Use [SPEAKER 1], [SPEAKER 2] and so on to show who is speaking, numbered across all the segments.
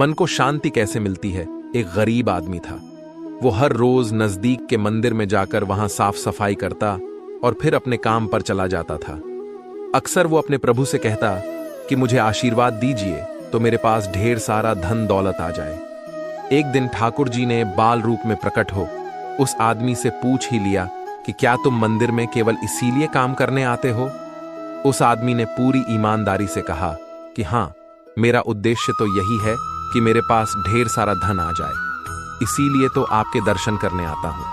[SPEAKER 1] मन को शांति कैसे मिलती है। एक गरीब आदमी था। वो हर रोज नजदीक के मंदिर में जाकर वहां साफ सफाई करता और फिर अपने काम पर चला जाता था। अक्सर वो अपने प्रभु से कहता कि मुझे आशीर्वाद दीजिए तो मेरे पास ढेर सारा धन दौलत आ जाए। एक दिन ठाकुर जी ने बाल रूप में प्रकट हो उस आदमी से पूछ ही लिया कि क्या तुम मंदिर में केवल इसीलिए काम करने आते हो। उस आदमी ने पूरी ईमानदारी से कहा कि हाँ, मेरा उद्देश्य तो यही है कि मेरे पास ढेर सारा धन आ जाए, इसीलिए तो आपके दर्शन करने आता हूं।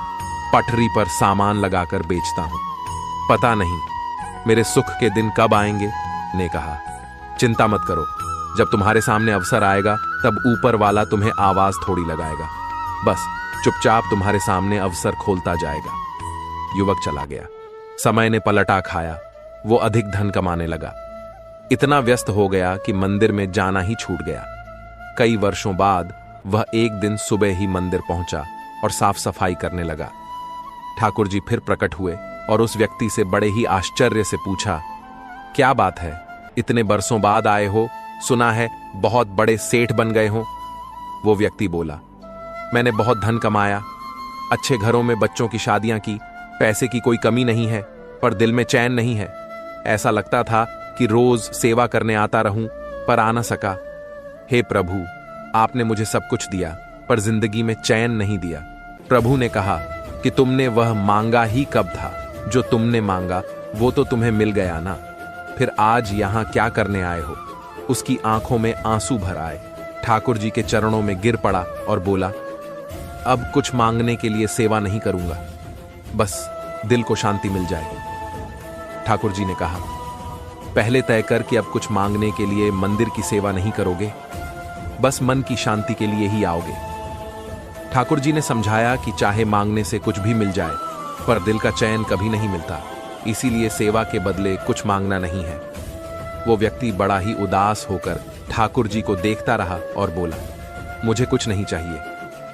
[SPEAKER 1] पटरी पर सामान लगाकर बेचता हूं। पता नहीं मेरे सुख के दिन कब आएंगे। ने कहा, चिंता मत करो, जब तुम्हारे सामने अवसर आएगा तब ऊपर वाला तुम्हें आवाज थोड़ी लगाएगा। बस चुपचाप तुम्हारे सामने अवसर खोलता जाएगा। युवक चला गया। समय ने पलटा खाया। वो अधिक धन कमाने लगा। इतना व्यस्त हो गया कि मंदिर में जाना ही छूट गया। कई वर्षों बाद वह एक दिन सुबह ही मंदिर पहुंचा और साफ सफाई करने लगा। ठाकुर जी फिर प्रकट हुए और उस व्यक्ति से बड़े ही आश्चर्य से पूछा, क्या बात है, इतने बरसों बाद आए हो? सुना है बहुत बड़े सेठ बन गए हो। वो व्यक्ति बोला, मैंने बहुत धन कमाया, अच्छे घरों में बच्चों की शादियां की, पैसे की कोई कमी नहीं है, पर दिल में चैन नहीं है। ऐसा लगता था कि रोज सेवा करने आता रहूं, पर आ न सका। हे प्रभु, आपने मुझे सब कुछ दिया, पर जिंदगी में चैन नहीं दिया। प्रभु ने कहा कि तुमने वह मांगा ही कब था? जो तुमने मांगा वो तो तुम्हें मिल गया ना, फिर आज यहां क्या करने आए हो? उसकी आंखों में आंसू भर आए। ठाकुर जी के चरणों में गिर पड़ा और बोला, अब कुछ मांगने के लिए सेवा नहीं करूंगा, बस दिल को शांति मिल जाएगी। ठाकुर जी ने कहा, पहले तय कर कि अब कुछ मांगने के लिए मंदिर की सेवा नहीं करोगे, बस मन की शांति के लिए ही आओगे। ठाकुर जी ने समझाया कि चाहे मांगने से कुछ भी मिल जाए, पर दिल का चैन कभी नहीं मिलता, इसीलिए सेवा के बदले कुछ मांगना नहीं है। वो व्यक्ति बड़ा ही उदास होकर ठाकुर जी को देखता रहा और बोला, मुझे कुछ नहीं चाहिए,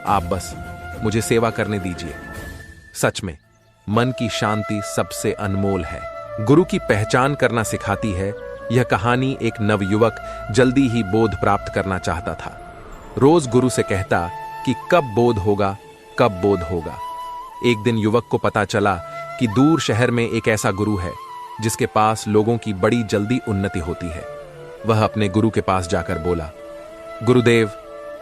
[SPEAKER 1] आप बस मुझे सेवा करने दीजिए। सच में मन की शांति सबसे अनमोल है। गुरु की पहचान करना सिखाती है। यह कहानी एक नवयुवक जल्दी ही बोध प्राप्त करना चाहता था। रोज गुरु से कहता कि कब बोध होगा, कब बोध होगा। एक दिन युवक को पता चला कि दूर शहर में एक ऐसा गुरु है जिसके पास लोगों की बड़ी जल्दी उन्नति होती है। वह अपने गुरु के पास जाकर बोला, गुरुदेव,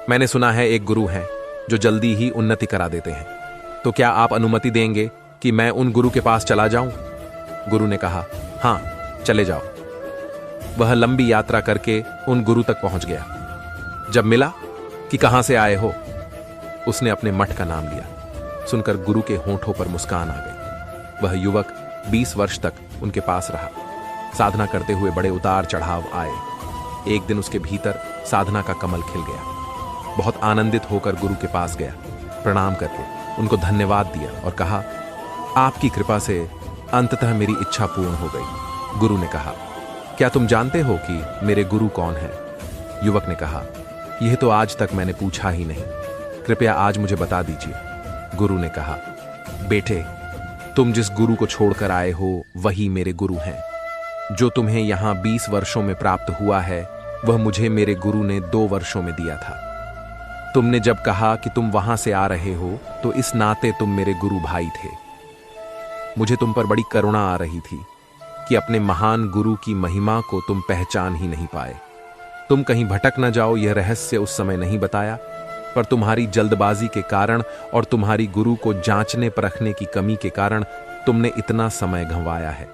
[SPEAKER 1] मैंने सुना है एक गुरु हैं जो जल्दी ही उन्नति करा देते हैं, तो क्या आप अनुमति देंगे कि मैं उन गुरु के पास चला जाऊं? गुरु ने कहा, हाँ, चले जाओ। वह लंबी यात्रा करके उन गुरु तक पहुंच गया। जब मिला कि कहां से आए हो, उसने अपने मठ का नाम लिया। सुनकर गुरु के होंठों पर मुस्कान आ गई। वह युवक 20 वर्ष तक उनके पास रहा। साधना करते हुए बड़े उतार चढ़ाव आए। एक दिन उसके भीतर साधना का कमल खिल गया। बहुत आनंदित होकर गुरु के पास गया। प्रणाम करके उनको धन्यवाद दिया और कहा, आपकी कृपा से अंततः मेरी इच्छा पूर्ण हो गई। गुरु ने कहा, क्या तुम जानते हो कि मेरे गुरु कौन है? युवक ने कहा, यह तो आज तक मैंने पूछा ही नहीं, कृपया आज मुझे बता दीजिए। गुरु ने कहा, बेटे, तुम जिस गुरु को छोड़कर आए हो वही मेरे गुरु हैं। जो तुम्हें यहां 20 वर्षों में प्राप्त हुआ है वह मुझे मेरे गुरु ने 2 वर्षों में दिया था। तुमने जब कहा कि तुम वहां से आ रहे हो तो इस नाते तुम मेरे गुरु भाई थे। मुझे तुम पर बड़ी करुणा आ रही थी कि अपने महान गुरु की महिमा को तुम पहचान ही नहीं पाए। तुम कहीं भटक न जाओ यह रहस्य उस समय नहीं बताया, पर तुम्हारी जल्दबाजी के कारण और तुम्हारी गुरु को जांचने परखने की कमी के कारण तुमने इतना समय गंवाया है।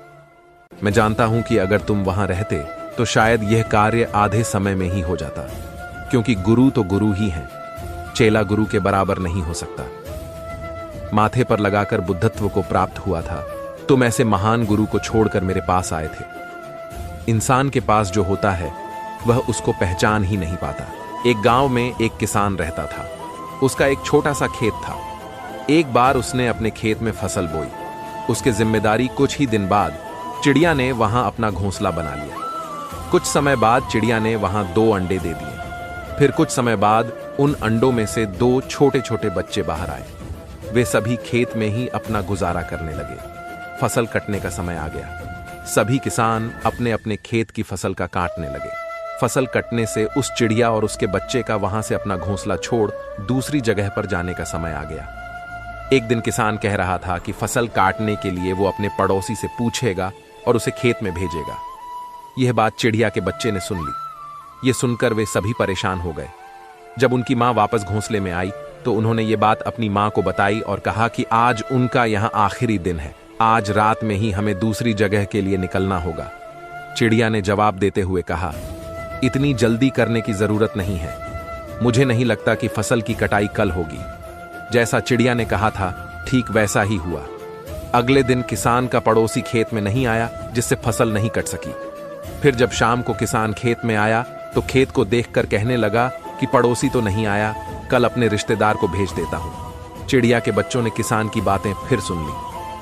[SPEAKER 1] मैं जानता हूं कि अगर तुम वहां रहते तो शायद यह कार्य आधे समय में ही हो जाता, क्योंकि गुरु तो गुरु ही हैं, चेला गुरु के बराबर नहीं हो सकता। माथे पर लगाकर बुद्धत्व को प्राप्त हुआ था, तुम ऐसे महान गुरु को छोड़कर मेरे पास आए थे। इंसान के पास जो होता है वह उसको पहचान ही नहीं पाता। एक गांव में एक किसान रहता था। उसका एक छोटा सा खेत था। एक बार उसने अपने खेत में फसल बोई। उसके जिम्मेदारी कुछ ही दिन बाद चिड़िया ने वहां अपना घोंसला बना लिया। कुछ समय बाद चिड़िया ने वहां 2 अंडे दे दिए। फिर कुछ समय बाद उन अंडों में से 2 छोटे छोटे बच्चे बाहर आए। वे सभी खेत में ही अपना गुजारा करने लगे। फसल कटने का समय आ गया। सभी किसान अपने अपने खेत की फसल का काटने लगे। फसल कटने से उस चिड़िया और उसके बच्चे का वहां से अपना घोंसला छोड़ दूसरी जगह पर जाने का समय आ गया। एक दिन किसान कह रहा था कि फसल काटने के लिए वो अपने पड़ोसी से पूछेगा और उसे खेत में भेजेगा। यह बात चिड़िया के बच्चे ने सुन ली। ये सुनकर वे सभी परेशान हो गए। जब उनकी मां वापस घोंसले में आई तो उन्होंने ये बात अपनी मां को बताई और कहा कि आज उनका यहाँ आखिरी दिन है, आज रात में ही हमें दूसरी जगह के लिए निकलना होगा। चिड़िया ने जवाब देते हुए कहा, इतनी जल्दी करने की जरूरत नहीं है, मुझे नहीं लगता कि फसल की कटाई कल होगी। जैसा चिड़िया ने कहा था ठीक वैसा ही हुआ। अगले दिन किसान का पड़ोसी खेत में नहीं आया, जिससे फसल नहीं कट सकी। फिर जब शाम को किसान खेत में आया तो खेत को देखकर कहने लगा कि पड़ोसी तो नहीं आया, कल अपने रिश्तेदार को भेज देता हूं। चिड़िया के बच्चों ने किसान की बातें फिर सुन ली।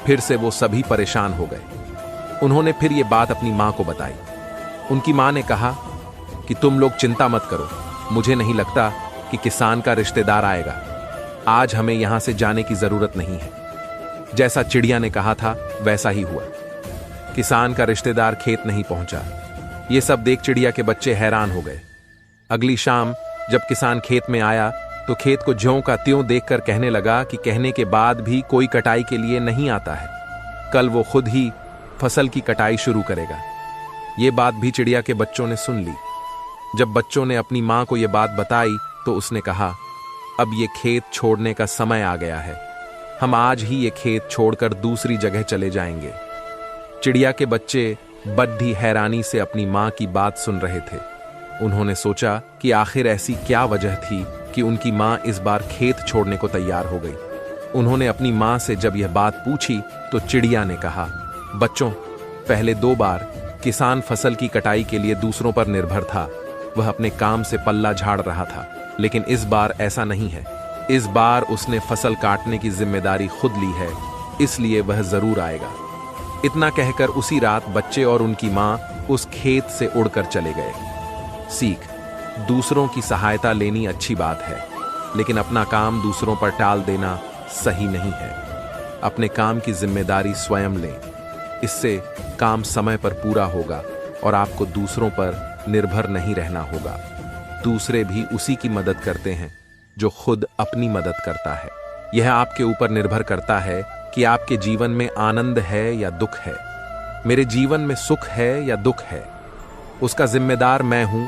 [SPEAKER 1] फिर से वो सभी परेशान हो गए। उन्होंने फिर ये बात अपनी मां को बताई। उनकी मां ने कहा कि तुम लोग चिंता मत करो, मुझे नहीं लगता कि किसान का रिश्तेदार आएगा, आज हमें यहां से जाने की जरूरत नहीं है। जैसा चिड़िया ने कहा था वैसा ही हुआ। किसान का रिश्तेदार खेत नहीं पहुंचा। ये सब देख चिड़िया के बच्चे हैरान हो गए। अगली शाम जब किसान खेत में आया तो खेत को ज्यों का त्यों देखकर कहने लगा कि कहने के बाद भी कोई कटाई के लिए नहीं आता है, कल वो खुद ही फसल की कटाई शुरू करेगा। ये बात भी चिड़िया के बच्चों ने सुन ली। जब बच्चों ने अपनी मां को यह बात बताई तो उसने कहा, अब ये खेत छोड़ने का समय आ गया है, हम आज ही ये खेत छोड़कर दूसरी जगह चले जाएंगे। चिड़िया के बच्चे बड़ी हैरानी से अपनी मां की बात सुन रहे थे। उन्होंने सोचा कि आखिर ऐसी क्या वजह थी कि उनकी मां इस बार खेत छोड़ने को तैयार हो गई। उन्होंने अपनी मां से जब यह बात पूछी तो चिड़िया ने कहा, बच्चों, पहले 2 बार किसान फसल की कटाई के लिए दूसरों पर निर्भर था, वह अपने काम से पल्ला झाड़ रहा था, लेकिन इस बार ऐसा नहीं है। इस बार उसने फसल काटने की जिम्मेदारी खुद ली है, इसलिए वह जरूर आएगा। इतना कहकर उसी रात बच्चे और उनकी मां उस खेत से उड़कर चले गए। सीख, दूसरों की सहायता लेनी अच्छी बात है, लेकिन अपना काम दूसरों पर टाल देना सही नहीं है। अपने काम की जिम्मेदारी स्वयं लें, इससे काम समय पर पूरा होगा और आपको दूसरों पर निर्भर नहीं रहना होगा। दूसरे भी उसी की मदद करते हैं जो खुद अपनी मदद करता है। यह आपके ऊपर निर्भर करता है कि आपके जीवन में आनंद है या दुख है। मेरे जीवन में सुख है या दुख है, उसका जिम्मेदार मैं हूं,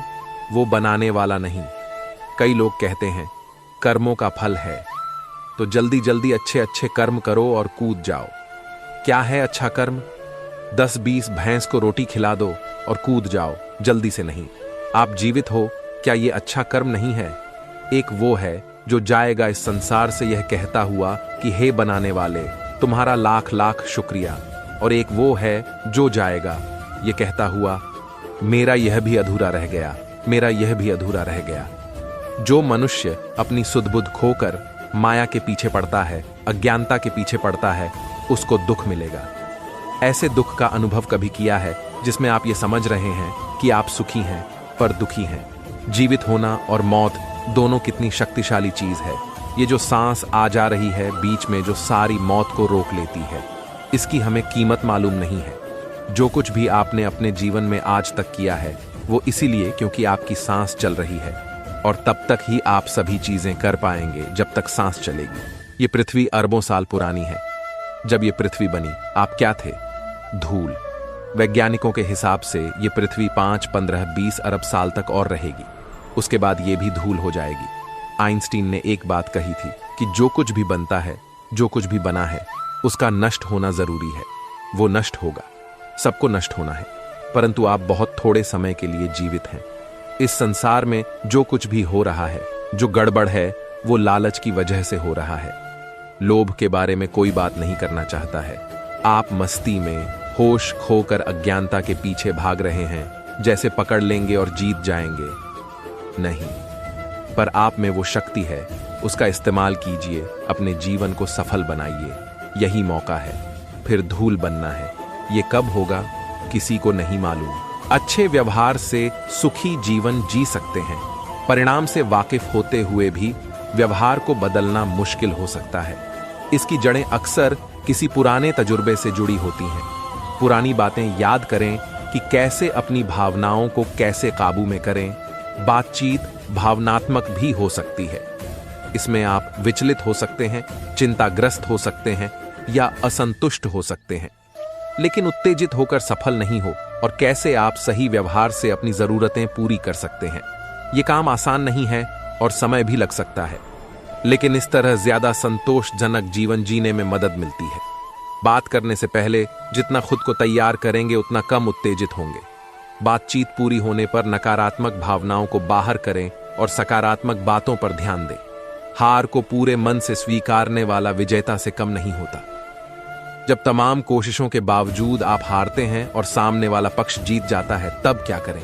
[SPEAKER 1] वो बनाने वाला नहीं। कई लोग कहते हैं कर्मों का फल है, तो जल्दी जल्दी अच्छे अच्छे कर्म करो और कूद जाओ। क्या है अच्छा कर्म? 10-20 भैंस को रोटी खिला दो और कूद जाओ, जल्दी से नहीं। आप जीवित हो, क्या ये अच्छा कर्म नहीं है? एक वो है जो जाएगा इस संसार से यह कहता हुआ कि हे बनाने वाले, तुम्हारा लाख लाख शुक्रिया, और एक वो है जो जाएगा ये कहता हुआ, मेरा यह भी अधूरा रह गया, मेरा यह भी अधूरा रह गया। जो मनुष्य अपनी सुध-बुध खोकर माया के पीछे पड़ता है, अज्ञानता के पीछे पड़ता है, उसको दुख मिलेगा। ऐसे दुख का अनुभव कभी किया है जिसमें आप ये समझ रहे हैं कि आप सुखी हैं पर दुखी हैं? जीवित होना और मौत दोनों कितनी शक्तिशाली चीज है। ये जो सांस आ जा रही है बीच में, जो सारी मौत को रोक लेती है, इसकी हमें कीमत मालूम नहीं है। जो कुछ भी आपने अपने जीवन में आज तक किया है वो इसीलिए क्योंकि आपकी सांस चल रही है, और तब तक ही आप सभी चीजें कर पाएंगे जब तक सांस चलेगी। ये पृथ्वी अरबों साल पुरानी है। जब ये पृथ्वी बनी आप क्या थे? धूल। वैज्ञानिकों के हिसाब से ये पृथ्वी 5, 15, 20 अरब साल तक और रहेगी, उसके बाद ये भी धूल हो जाएगी। आइंस्टीन ने एक बात कही थी कि जो कुछ भी बनता है, जो कुछ भी बना है, उसका नष्ट होना जरूरी है। वो नष्ट होगा, सबको नष्ट होना है, परंतु आप बहुत थोड़े समय के लिए जीवित हैं। इस संसार में जो कुछ भी हो रहा है, जो गड़बड़ है, वो लालच की वजह से हो रहा है। लोभ के बारे में कोई बात नहीं करना चाहता है। आप मस्ती में होश खोकर अज्ञानता के पीछे भाग रहे हैं, जैसे पकड़ लेंगे और जीत जाएंगे। नहीं, पर आप में वो शक्ति है, उसका इस्तेमाल कीजिए, अपने जीवन को सफल बनाइए। यही मौका है, फिर धूल बनना है। ये कब होगा किसी को नहीं मालूम। अच्छे व्यवहार से सुखी जीवन जी सकते हैं। परिणाम से वाकिफ होते हुए भी व्यवहार को बदलना मुश्किल हो सकता है। इसकी जड़ें अक्सर किसी पुराने तजुर्बे से जुड़ी होती हैं। पुरानी बातें याद करें कि कैसे अपनी भावनाओं को कैसे काबू में करें। बातचीत भावनात्मक भी हो सकती है। इसमें आप विचलित हो सकते हैं, चिंताग्रस्त हो सकते हैं या असंतुष्ट हो सकते हैं, लेकिन उत्तेजित होकर सफल नहीं हो। और कैसे आप सही व्यवहार से अपनी जरूरतें पूरी कर सकते हैं। यह काम आसान नहीं है और समय भी लग सकता है, लेकिन इस तरह ज्यादा संतोषजनक जीवन जीने में मदद मिलती है। बात करने से पहले जितना खुद को तैयार करेंगे उतना कम उत्तेजित होंगे। बातचीत पूरी होने पर नकारात्मक भावनाओं को बाहर करें और सकारात्मक बातों पर ध्यान दें। हार को पूरे मन से स्वीकारने वाला विजेता से कम नहीं होता। जब तमाम कोशिशों के बावजूद आप हारते हैं और सामने वाला पक्ष जीत जाता है, तब क्या करें?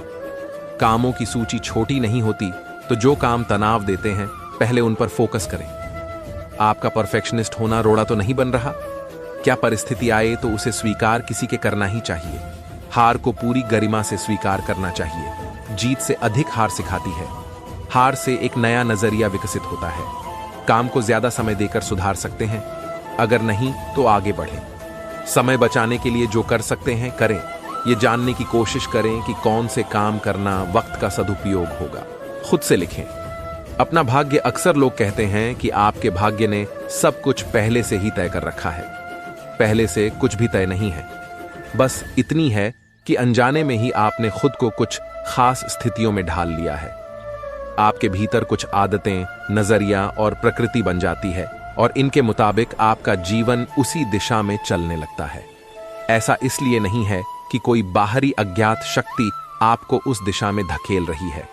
[SPEAKER 1] कामों की सूची छोटी नहीं होती, तो जो काम तनाव देते हैं पहले उन पर फोकस करें। आपका परफेक्शनिस्ट होना रोड़ा तो नहीं बन रहा? क्या परिस्थिति आए तो उसे स्वीकार किसी के करना ही चाहिए। हार को पूरी गरिमा से स्वीकार करना चाहिए। जीत से अधिक हार सिखाती है। हार से एक नया नजरिया विकसित होता है। काम को ज्यादा समय देकर सुधार सकते हैं, अगर नहीं तो आगे बढ़ें। समय बचाने के लिए जो कर सकते हैं करें। ये जानने की कोशिश करें कि कौन से काम करना वक्त का सदुपयोग होगा। खुद से लिखें, अपना भाग्य। अक्सर लोग कहते हैं कि आपके भाग्य ने सब कुछ पहले से ही तय कर रखा है। पहले से कुछ भी तय नहीं है, बस इतनी है कि अनजाने में ही आपने खुद को कुछ खास स्थितियों में ढाल लिया है। आपके भीतर कुछ आदतें, नजरिया और प्रकृति बन जाती है और इनके मुताबिक आपका जीवन उसी दिशा में चलने लगता है। ऐसा इसलिए नहीं है कि कोई बाहरी अज्ञात शक्ति आपको उस दिशा में धकेल रही है।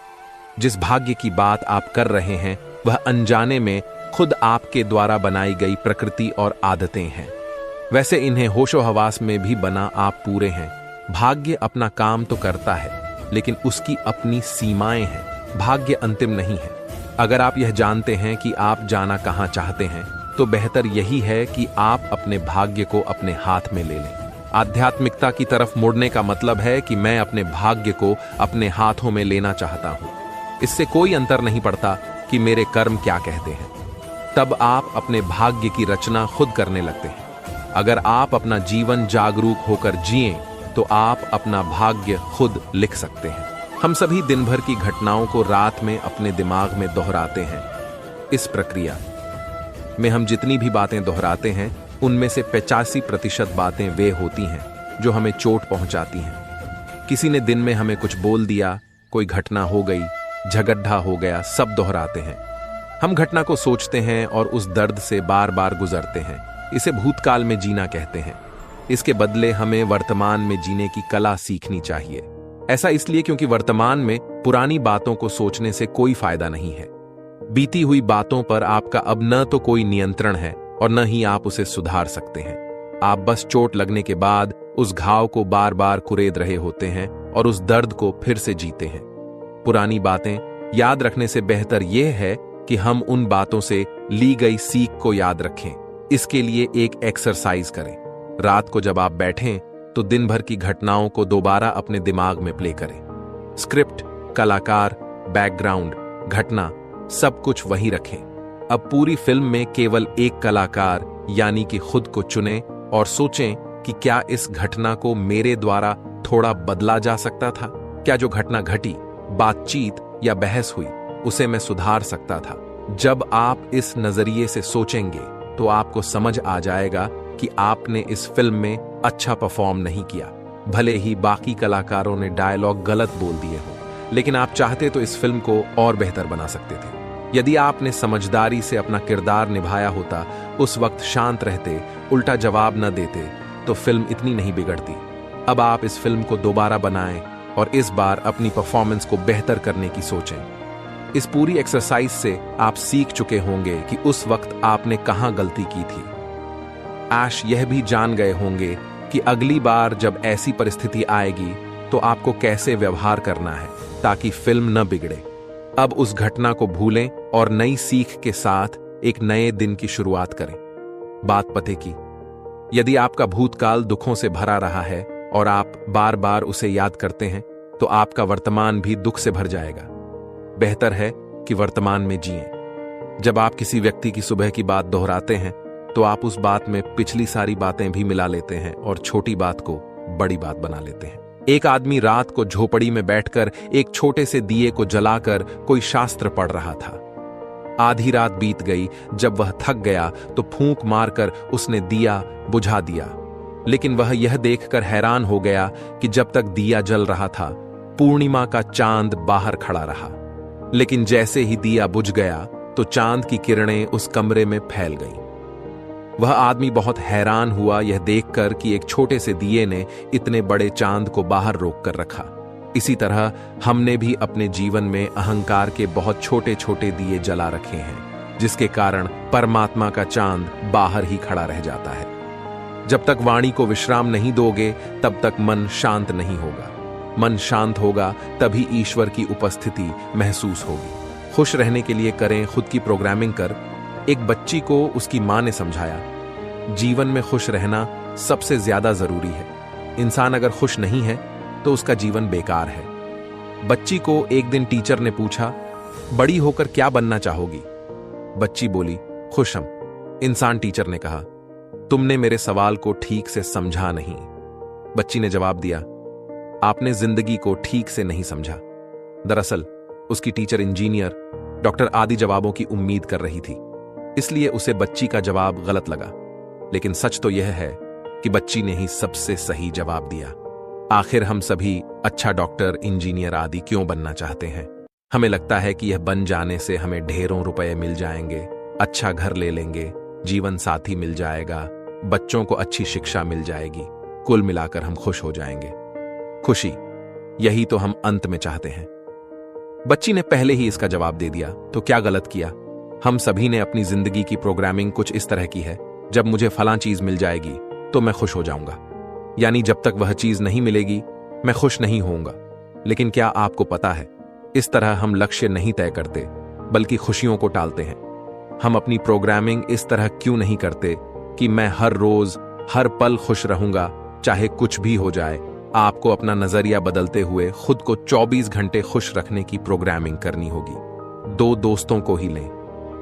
[SPEAKER 1] जिस भाग्य की बात आप कर रहे हैं वह अनजाने में खुद आपके द्वारा बनाई गई प्रकृति और आदतें हैं। वैसे इन्हें होशो हवास में भी बना आप पूरे हैं। भाग्य अपना काम तो करता है, लेकिन उसकी अपनी सीमाएं हैं। भाग्य अंतिम नहीं है। अगर आप यह जानते हैं कि आप जाना कहां चाहते हैं, तो बेहतर यही है कि आप अपने भाग्य को अपने हाथ में ले लें। आध्यात्मिकता की तरफ मुड़ने का मतलब है कि मैं अपने भाग्य को अपने हाथों में लेना चाहता हूं। इससे कोई अंतर नहीं पड़ता कि मेरे कर्म क्या कहते हैं। तब आप अपने भाग्य की रचना खुद करने लगते हैं। अगर आप अपना जीवन जागरूक होकर जिएं, तो आप अपना भाग्य खुद लिख सकते हैं। हम सभी दिन भर की घटनाओं को रात में अपने दिमाग में दोहराते हैं। इस प्रक्रिया में हम जितनी भी बातें दोहराते हैं, उनमें से 85% बातें वे होती हैं जो हमें चोट पहुंचाती हैं। किसी ने दिन में हमें कुछ बोल दिया, कोई घटना हो गई, झगड़ा हो गया, सब दोहराते हैं। हम घटना को सोचते हैं और उस दर्द से बार बार गुजरते हैं। इसे भूतकाल में जीना कहते हैं। इसके बदले हमें वर्तमान में जीने की कला सीखनी चाहिए। ऐसा इसलिए क्योंकि वर्तमान में पुरानी बातों को सोचने से कोई फायदा नहीं है। बीती हुई बातों पर आपका अब न तो कोई नियंत्रण है और न ही आप उसे सुधार सकते हैं। आप बस चोट लगने के बाद उस घाव को बार बार कुरेद रहे होते हैं और उस दर्द को फिर से जीते हैं। पुरानी बातें याद रखने से बेहतर यह है कि हम उन बातों से ली गई सीख को याद रखें। इसके लिए एक एक्सरसाइज करें। रात को जब आप बैठें तो दिन भर की घटनाओं को दोबारा अपने दिमाग में प्ले करें। स्क्रिप्ट, कलाकार, बैकग्राउंड, घटना सब कुछ वहीं रखें। अब पूरी फिल्म में केवल एक कलाकार यानी कि खुद को चुनें और सोचें कि क्या इस घटना को मेरे द्वारा थोड़ा बदला जा सकता था। क्या जो घटना घटी, बातचीत या बहस हुई, उसे मैं सुधार सकता था। जब आप इस नजरिए से सोचेंगे तो आपको समझ आ जाएगा कि आपने इस फिल्म में अच्छा परफॉर्म नहीं किया। भले ही बाकी कलाकारों ने डायलॉग गलत बोल दिए हों, लेकिन आप चाहते तो इस फिल्म को और बेहतर बना सकते थे। यदि आपने समझदारी से अपना किरदार निभाया होता, उस वक्त शांत रहते, उल्टा जवाब न देते, तो फिल्म इतनी नहीं बिगड़ती। अब आप इस फिल्म को दोबारा बनाएं और इस बार अपनी परफॉर्मेंस को बेहतर करने की सोचें। इस पूरी एक्सरसाइज से आप सीख चुके होंगे कि उस वक्त आपने कहां गलती की थी। ऐश यह भी जान गए होंगे कि अगली बार जब ऐसी परिस्थिति आएगी तो आपको कैसे व्यवहार करना है ताकि फिल्म न बिगड़े। अब उस घटना को भूलें और नई सीख के साथ एक नए दिन की शुरुआत करें। बात पते की, यदि आपका भूतकाल दुखों से भरा रहा है और आप बार बार उसे याद करते हैं, तो आपका वर्तमान भी दुख से भर जाएगा। बेहतर है कि वर्तमान में जिएं। जब आप किसी व्यक्ति की सुबह की बात दोहराते हैं, तो आप उस बात में पिछली सारी बातें भी मिला लेते हैं और छोटी बात को बड़ी बात बना लेते हैं। एक आदमी रात को झोपड़ी में बैठकर एक छोटे से दिए को जलाकर कोई शास्त्र पढ़ रहा था। आधी रात बीत गई। जब वह थक गया तो फूंक मारकर उसने दिया बुझा दिया, लेकिन वह यह देखकर हैरान हो गया कि जब तक दिया जल रहा था पूर्णिमा का चांद बाहर खड़ा रहा, लेकिन जैसे ही दिया बुझ गया तो चांद की किरणें उस कमरे में फैल गईं। वह आदमी बहुत हैरान हुआ यह देखकर कि एक छोटे से दिए ने इतने बड़े चांद को बाहर रोक कर रखा। इसी तरह हमने भी अपने जीवन में अहंकार के बहुत छोटे छोटे दिए जला रखे हैं, जिसके कारण परमात्मा का चांद बाहर ही खड़ा रह जाता है। जब तक वाणी को विश्राम नहीं दोगे तब तक मन शांत नहीं होगा। मन शांत होगा तभी ईश्वर की उपस्थिति महसूस होगी। खुश रहने के लिए करें खुद की प्रोग्रामिंग कर। एक बच्ची को उसकी मां ने समझाया, जीवन में खुश रहना सबसे ज्यादा जरूरी है। इंसान अगर खुश नहीं है तो उसका जीवन बेकार है। बच्ची को एक दिन टीचर ने पूछा, बड़ी होकर क्या बनना चाहोगी? बच्ची बोली, खुश हम। इंसान टीचर ने कहा, तुमने मेरे सवाल को ठीक से समझा नहीं। बच्ची ने जवाब दिया, आपने जिंदगी को ठीक से नहीं समझा। दरअसल उसकी टीचर इंजीनियर, डॉक्टर आदि जवाबों की उम्मीद कर रही थी, इसलिए उसे बच्ची का जवाब गलत लगा। लेकिन सच तो यह है कि बच्ची ने ही सबसे सही जवाब दिया। आखिर हम सभी अच्छा डॉक्टर, इंजीनियर आदि क्यों बनना चाहते हैं? हमें लगता है कि यह बन जाने से हमें ढेरों रुपए मिल जाएंगे, अच्छा घर ले लेंगे, जीवन साथी मिल जाएगा, बच्चों को अच्छी शिक्षा मिल जाएगी, कुल मिलाकर हम खुश हो जाएंगे। खुशी, यही तो हम अंत में चाहते हैं। बच्ची ने पहले ही इसका जवाब दे दिया, तो क्या गलत किया? हम सभी ने अपनी जिंदगी की प्रोग्रामिंग कुछ इस तरह की है, जब मुझे फलां चीज मिल जाएगी तो मैं खुश हो जाऊंगा, यानी जब तक वह चीज नहीं मिलेगी मैं खुश नहीं होऊंगा। लेकिन क्या आपको पता है, इस तरह हम लक्ष्य नहीं तय करते बल्कि खुशियों को टालते हैं। हम अपनी प्रोग्रामिंग इस तरह क्यों नहीं करते कि मैं हर रोज हर पल खुश रहूंगा, चाहे कुछ भी हो जाए। आपको अपना नजरिया बदलते हुए खुद को 24 घंटे खुश रखने की प्रोग्रामिंग करनी होगी। दो दोस्तों को ही लें,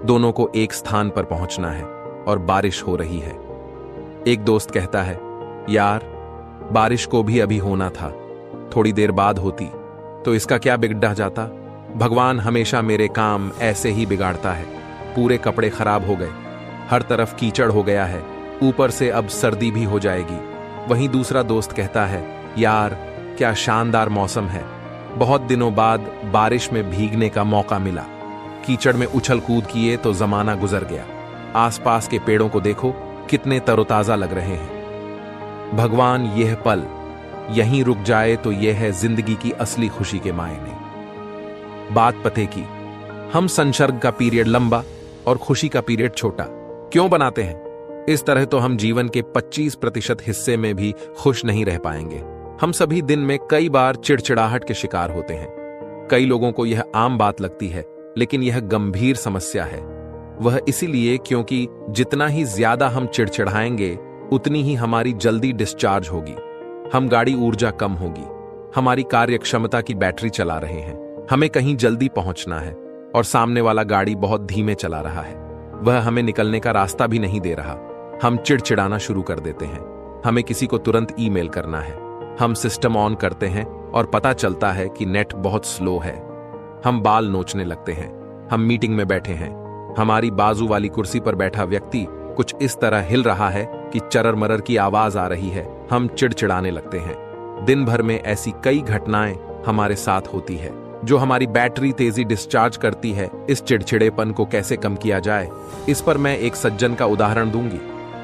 [SPEAKER 1] दोनों को एक स्थान पर पहुंचना है और बारिश हो रही है। एक दोस्त कहता है, यार बारिश को भी अभी होना था, थोड़ी देर बाद होती तो इसका क्या बिगड़ जाता। भगवान हमेशा मेरे काम ऐसे ही बिगाड़ता है। पूरे कपड़े खराब हो गए, हर तरफ कीचड़ हो गया है, ऊपर से अब सर्दी भी हो जाएगी। वहीं दूसरा दोस्त कहता है, यार क्या शानदार मौसम है, बहुत दिनों बाद बारिश में भीगने का मौका मिला। कीचड़ में उछल कूद किए तो जमाना गुजर गया। आसपास के पेड़ों को देखो, कितने तरोताजा लग रहे हैं। भगवान यह पल यहीं रुक जाए तो यह है जिंदगी की असली खुशी के मायने। बात पते की, हम संसर्ग का पीरियड लंबा और खुशी का पीरियड छोटा क्यों बनाते हैं? इस तरह तो हम जीवन के 25% हिस्से में भी खुश नहीं रह पाएंगे। हम सभी दिन में कई बार चिड़चिड़ाहट के शिकार होते हैं। कई लोगों को यह आम बात लगती है, लेकिन यह गंभीर समस्या है। वह इसीलिए क्योंकि जितना ही ज्यादा हम चिड़चिड़ाएंगे उतनी ही हमारी जल्दी डिस्चार्ज होगी, हम गाड़ी ऊर्जा कम होगी, हमारी कार्य क्षमता की बैटरी चला रहे हैं, हमें कहीं जल्दी पहुंचना है और सामने वाला गाड़ी बहुत धीमे चला रहा है, वह हमें निकलने का रास्ता भी नहीं दे रहा। हम चिड़चिड़ाना शुरू कर देते हैं। हमें किसी को तुरंत ईमेल करना है, हम सिस्टम ऑन करते हैं और पता चलता है कि नेट बहुत स्लो है। हम बाल नोचने लगते हैं। हम मीटिंग में बैठे हैं, हमारी बाजू वाली कुर्सी पर बैठा व्यक्ति कुछ इस तरह हिल रहा है कि चरर मरर की आवाज आ रही है। हम चिड़चिड़ाने लगते हैं। दिन भर में ऐसी कई घटनाएं हमारे साथ होती है जो हमारी बैटरी तेजी डिस्चार्ज करती है। इस चिड़चिड़ेपन को कैसे कम किया जाए, इस पर मैं एक सज्जन का उदाहरण दूंगी।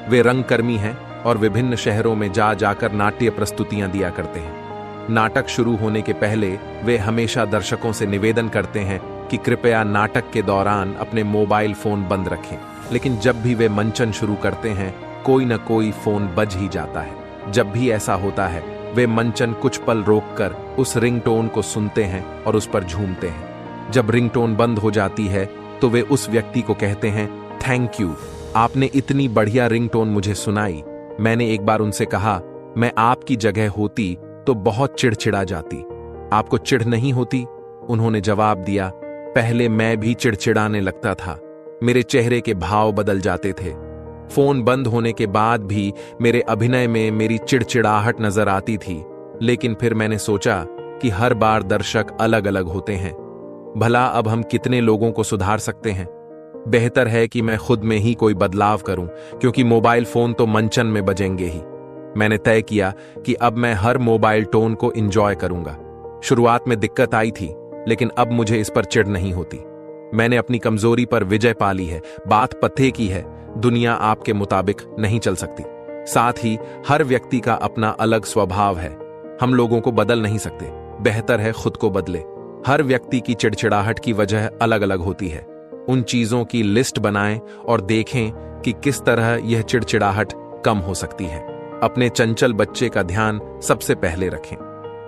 [SPEAKER 1] वे रंगकर्मी हैं और विभिन्न शहरों में जा जाकर नाट्य प्रस्तुतियां दिया करते हैं। नाटक शुरू होने के पहले वे हमेशा दर्शकों से निवेदन करते हैं कि कृपया नाटक के दौरान अपने मोबाइल फोन बंद रखें, लेकिन जब भी वे मंचन शुरू करते हैं कोई न कोई फोन बज ही जाता है। जब भी ऐसा होता है वे मंचन कुछ पल रोककर उस रिंगटोन को सुनते हैं और उस पर झूमते हैं। जब रिंगटोन बंद हो जाती है तो वे उस व्यक्ति को कहते हैं, थैंक यू, आपने इतनी बढ़िया रिंगटोन मुझे सुनाई। मैंने एक बार उनसे कहा, मैं आपकी जगह होती तो बहुत चिड़चिड़ा जाती, आपको चिढ़ नहीं होती? उन्होंने जवाब दिया, पहले मैं भी चिड़चिड़ाने लगता था, मेरे चेहरे के भाव बदल जाते थे। फोन बंद होने के बाद भी मेरे अभिनय में मेरी चिड़चिड़ाहट नजर आती थी। लेकिन फिर मैंने सोचा कि हर बार दर्शक अलग अलग होते हैं। भला अब हम कितने लोगों को सुधार सकते हैं? बेहतर है कि मैं खुद में ही कोई बदलाव करूं, क्योंकि मोबाइल फोन तो मंचन में बजेंगे ही। मैंने तय किया कि अब मैं हर मोबाइल टोन को एंजॉय करूंगा। शुरुआत में दिक्कत आई थी, लेकिन अब मुझे इस पर चिढ़ नहीं होती। मैंने अपनी कमजोरी पर विजय पा ली है। बात पते की है, दुनिया आपके मुताबिक नहीं चल सकती। साथ ही हर व्यक्ति का अपना अलग स्वभाव है। हम लोगों को बदल नहीं सकते। बेहतर है खुद को बदले। हर व्यक्ति की चिड़चिड़ाहट की वजह अलग अलग होती है। उन चीजों की लिस्ट बनाएं और देखें कि किस तरह यह चिड़चिड़ाहट कम हो सकती है। अपने चंचल बच्चे का ध्यान सबसे पहले रखें।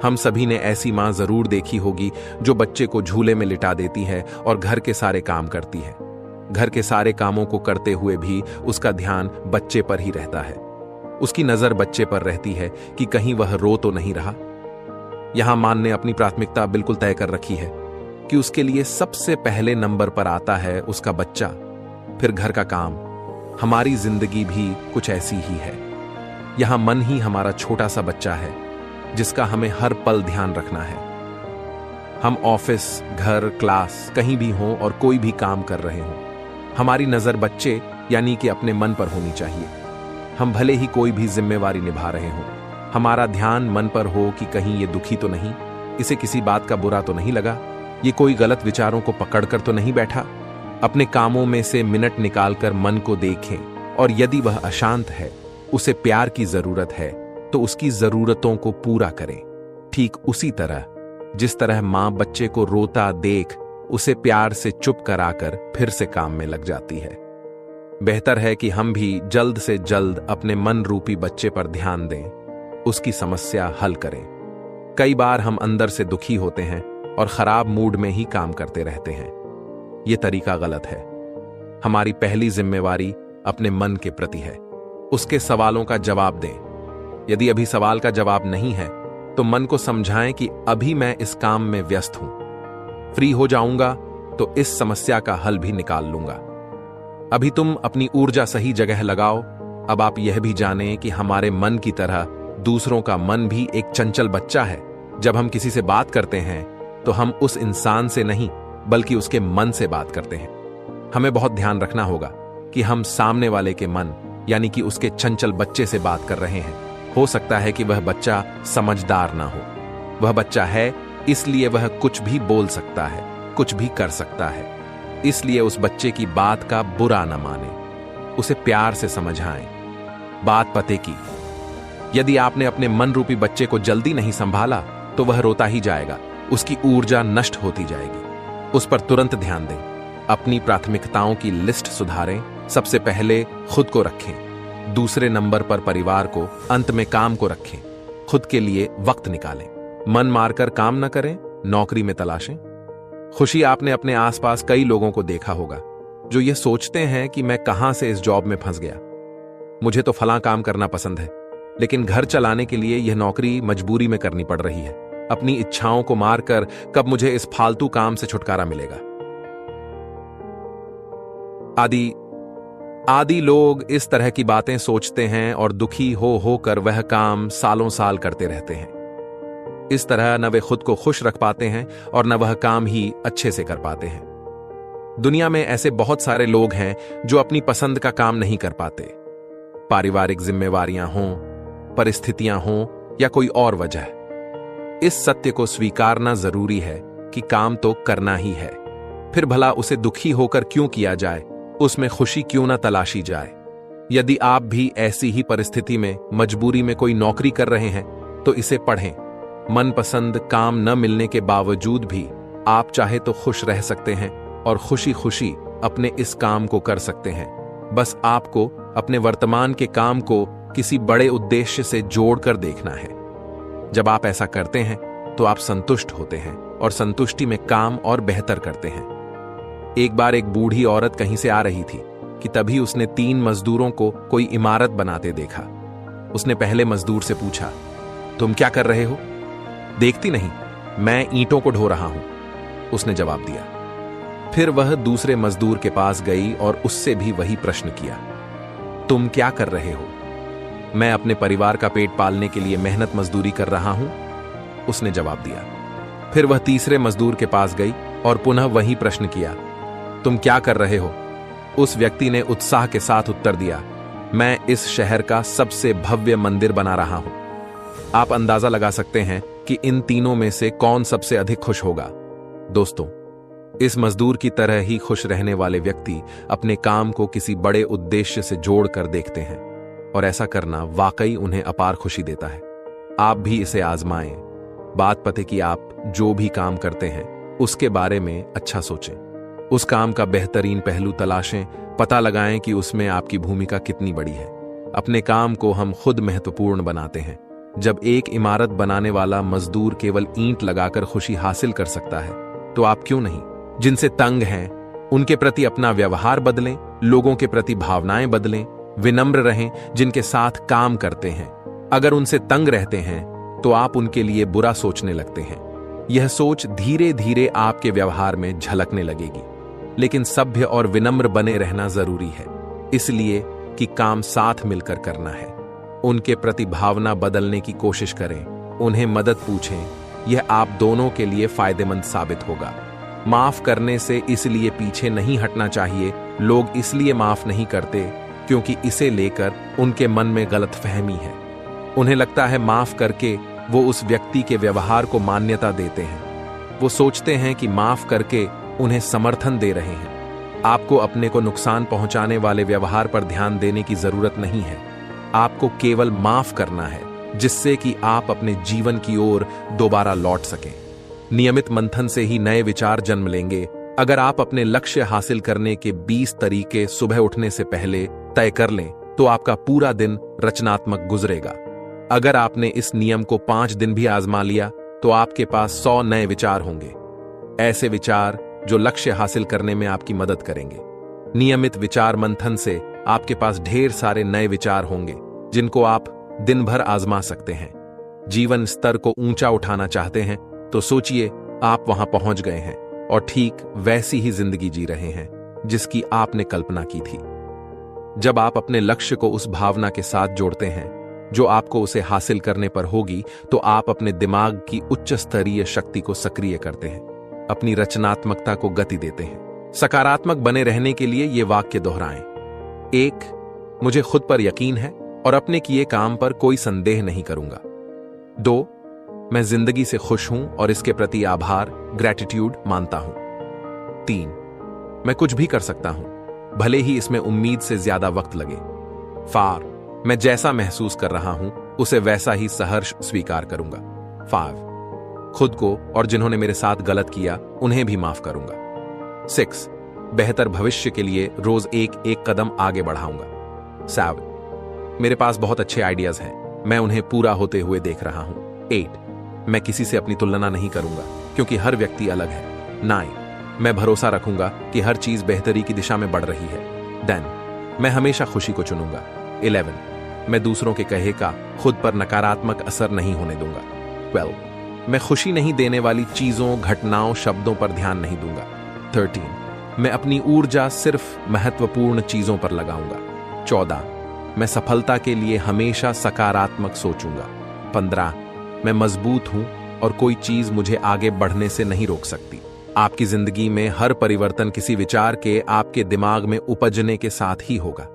[SPEAKER 1] हम सभी ने ऐसी मां जरूर देखी होगी जो बच्चे को झूले में लिटा देती है और घर के सारे काम करती है। घर के सारे कामों को करते हुए भी उसका ध्यान बच्चे पर ही रहता है। उसकी नजर बच्चे पर रहती है कि कहीं वह रो तो नहीं रहा। यहां मां ने अपनी प्राथमिकता बिल्कुल तय कर रखी है कि उसके लिए सबसे पहले नंबर पर आता है उसका बच्चा, फिर घर का काम। हमारी जिंदगी भी कुछ ऐसी ही है। यहां मन ही हमारा छोटा सा बच्चा है जिसका हमें हर पल ध्यान रखना है। हम ऑफिस, घर, क्लास कहीं भी हों और कोई भी काम कर रहे हों, हमारी नजर बच्चे यानी कि अपने मन पर होनी चाहिए। हम भले ही कोई भी जिम्मेवारी निभा रहे हों, हमारा ध्यान मन पर हो कि कहीं ये दुखी तो नहीं, इसे किसी बात का बुरा तो नहीं लगा, ये कोई गलत विचारों को पकड़कर तो नहीं बैठा। अपने कामों में से मिनट निकालकर मन को देखें, और यदि वह अशांत है, उसे प्यार की जरूरत है, तो उसकी जरूरतों को पूरा करें। ठीक उसी तरह जिस तरह मां बच्चे को रोता देख उसे प्यार से चुप कराकर फिर से काम में लग जाती है। बेहतर है कि हम भी जल्द से जल्द अपने मन रूपी बच्चे पर ध्यान दें, उसकी समस्या हल करें। कई बार हम अंदर से दुखी होते हैं और खराब मूड में ही काम करते रहते हैं। यह तरीका गलत है। हमारी पहली जिम्मेवारी अपने मन के प्रति है। उसके सवालों का जवाब दें। यदि अभी सवाल का जवाब नहीं है तो मन को समझाएं कि अभी मैं इस काम में व्यस्त हूं, फ्री हो जाऊंगा तो इस समस्या का हल भी निकाल लूंगा। अभी तुम अपनी ऊर्जा सही जगह लगाओ। अब आप यह भी जानें कि हमारे मन की तरह दूसरों का मन भी एक चंचल बच्चा है। जब हम किसी से बात करते हैं तो हम उस इंसान से नहीं बल्कि उसके मन से बात करते हैं। हमें बहुत ध्यान रखना होगा कि हम सामने वाले के मन यानी कि उसके चंचल बच्चे से बात कर रहे हैं। हो सकता है कि वह बच्चा समझदार ना हो। वह बच्चा है इसलिए वह कुछ भी बोल सकता है, कुछ भी कर सकता है। इसलिए उस बच्चे की बात का बुरा न माने, उसे प्यार से समझाएं। बात पते की, यदि आपने अपने मन रूपी बच्चे को जल्दी नहीं संभाला तो वह रोता ही जाएगा, उसकी ऊर्जा नष्ट होती जाएगी। उस पर तुरंत ध्यान दें। अपनी प्राथमिकताओं की लिस्ट सुधारें। सबसे पहले खुद को रखें, दूसरे नंबर पर परिवार को, अंत में काम को रखें। खुद के लिए वक्त निकालें। मन मारकर काम न करें, नौकरी में तलाशें। खुशी, आपने अपने आसपास कई लोगों को देखा होगा जो ये सोचते हैं कि मैं कहां से इस जॉब में फंस गया, मुझे तो फलां काम करना पसंद है, लेकिन घर चलाने के लिए यह नौकरी मजबूरी में करनी पड़ रही है। अपनी इच्छाओं को मारकर कब मुझे इस फालतू काम से छुटकारा मिलेगा। आदि लोग इस तरह की बातें सोचते हैं और दुखी हो कर वह काम सालों साल करते रहते हैं। इस तरह न वे खुद को खुश रख पाते हैं और न वह काम ही अच्छे से कर पाते हैं। दुनिया में ऐसे बहुत सारे लोग हैं जो अपनी पसंद का काम नहीं कर पाते। पारिवारिक जिम्मेवारियां हों, परिस्थितियां हों या कोई और वजह। इस सत्य को स्वीकारना जरूरी है कि काम तो करना ही है। फिर भला उसे दुखी होकर क्यों किया जाए, उसमें खुशी क्यों ना तलाशी जाए। यदि आप भी ऐसी ही परिस्थिति में मजबूरी में कोई नौकरी कर रहे हैं तो इसे पढ़ें। मनपसंद काम न मिलने के बावजूद भी आप चाहे तो खुश रह सकते हैं और खुशी खुशी अपने इस काम को कर सकते हैं। बस आपको अपने वर्तमान के काम को किसी बड़े उद्देश्य से जोड़कर देखना है। जब आप ऐसा करते हैं तो आप संतुष्ट होते हैं और संतुष्टि में काम और बेहतर करते हैं। एक बार एक बूढ़ी औरत कहीं से आ रही थी कि तभी उसने 3 मजदूरों को कोई इमारत बनाते देखा। उसने पहले मजदूर से पूछा, तुम क्या कर रहे हो? देखती नहीं, मैं ईंटों को ढो रहा हूं, उसने जवाब दिया। फिर वह दूसरे मजदूर के पास गई और उससे भी वही प्रश्न किया, तुम क्या कर रहे हो? मैं अपने परिवार का पेट पालने के लिए मेहनत मजदूरी कर रहा हूं, उसने जवाब दिया। फिर वह तीसरे मजदूर के पास गई और पुनः वही प्रश्न किया, तुम क्या कर रहे हो? उस व्यक्ति ने उत्साह के साथ उत्तर दिया, मैं इस शहर का सबसे भव्य मंदिर बना रहा हूं। आप अंदाजा लगा सकते हैं कि इन तीनों में से कौन सबसे अधिक खुश होगा। दोस्तों, इस मजदूर की तरह ही खुश रहने वाले व्यक्ति अपने काम को किसी बड़े उद्देश्य से जोड़कर देखते हैं और ऐसा करना वाकई उन्हें अपार खुशी देता है। आप भी इसे आजमाएं। बात पते कि आप जो भी काम करते हैं उसके बारे में अच्छा सोचें, उस काम का बेहतरीन पहलू तलाशें, पता लगाएं कि उसमें आपकी भूमिका कितनी बड़ी है। अपने काम को हम खुद महत्वपूर्ण बनाते हैं। जब एक इमारत बनाने वाला मजदूर केवल ईंट लगाकर खुशी हासिल कर सकता है, तो आप क्यों नहीं? जिनसे तंग हैं उनके प्रति अपना व्यवहार बदलें, लोगों के प्रति भावनाएं बदलें, विनम्र रहें जिनके साथ काम करते हैं। अगर उनसे तंग रहते हैं तो आप उनके लिए बुरा सोचने लगते हैं। यह सोच धीरे धीरे आपके व्यवहार में झलकने लगेगी। लेकिन सभ्य और विनम्र बने रहना जरूरी है, इसलिए कि काम साथ मिलकर करना है। उनके प्रति भावना बदलने की कोशिश करें, उन्हें मदद पूछें। यह आप दोनों के लिए फायदेमंद साबित होगा। माफ करने से इसलिए पीछे नहीं हटना चाहिए। लोग इसलिए माफ नहीं करते क्योंकि इसे लेकर उनके मन में गलतफहमी है। उन्हें लगता है माफ करके वो उस व्यक्ति के व्यवहार को मान्यता देते हैं। वो सोचते हैं कि माफ करके उन्हें समर्थन दे रहे हैं। आपको अपने को नुकसान पहुंचाने वाले व्यवहार पर ध्यान देने की जरूरत नहीं है। आपको केवल माफ करना है, जिससे कि आप अपने जीवन की ओर दोबारा लौट सकें। नियमित मंथन से ही नए विचार जन्म लेंगे। अगर आप अपने लक्ष्य हासिल करने के 20 तरीके सुबह उठने से पहले तय कर लें, तो आपका पूरा दिन रचनात्मक गुजरेगा। अगर आपने इस नियम को 5 दिन भी आजमा लिया, तो आपके पास 100 नए विचार होंगे। ऐसे विचार जो लक्ष्य हासिल करने में आपकी मदद करेंगे। नियमित विचार मंथन से आपके पास ढेर सारे नए विचार होंगे, जिनको आप दिन भर आजमा सकते हैं। जीवन स्तर को ऊंचा उठाना चाहते हैं, तो सोचिए आप वहां पहुंच गए हैं और ठीक वैसी ही जिंदगी जी रहे हैं जिसकी आपने कल्पना की थी। जब आप अपने लक्ष्य को उस भावना के साथ जोड़ते हैं जो आपको उसे हासिल करने पर होगी, तो आप अपने दिमाग की उच्च स्तरीय शक्ति को सक्रिय करते हैं, अपनी रचनात्मकता को गति देते हैं। सकारात्मक बने रहने के लिए ये वाक्य दोहराएं। 1, मुझे खुद पर यकीन है और अपने किए काम पर कोई संदेह नहीं करूंगा। 2, मैं जिंदगी से खुश हूं और इसके प्रति आभार, ग्रैटिट्यूड मानता हूं। 3, मैं कुछ भी कर सकता हूं, भले ही इसमें उम्मीद से ज्यादा वक्त लगे। 4, मैं जैसा महसूस कर रहा हूं उसे वैसा ही सहर्ष स्वीकार करूंगा। 5, खुद को और जिन्होंने मेरे साथ गलत किया उन्हें भी माफ करूंगा। 6, बेहतर भविष्य के लिए रोज एक कदम आगे बढ़ाऊंगा। 7, मेरे पास बहुत अच्छे आइडियाज हैं, मैं उन्हें पूरा होते हुए देख रहा हूं। 8, मैं किसी से अपनी तुलना नहीं करूंगा क्योंकि हर व्यक्ति अलग है। 9, मैं भरोसा रखूंगा कि हर चीज बेहतरी की दिशा में बढ़ रही है। 10, मैं हमेशा खुशी को चुनूंगा। 11, मैं दूसरों के कहे का खुद पर नकारात्मक असर नहीं होने दूंगा। 12, मैं खुशी नहीं देने वाली चीजों, घटनाओं, शब्दों पर ध्यान नहीं दूंगा। 13, मैं अपनी ऊर्जा सिर्फ महत्वपूर्ण चीजों पर लगाऊंगा। 14, मैं सफलता के लिए हमेशा सकारात्मक सोचूंगा। 15, मैं मजबूत हूं और कोई चीज मुझे आगे बढ़ने से नहीं रोक सकती। आपकी जिंदगी में हर परिवर्तन किसी विचार के आपके दिमाग में उपजने के साथ ही होगा।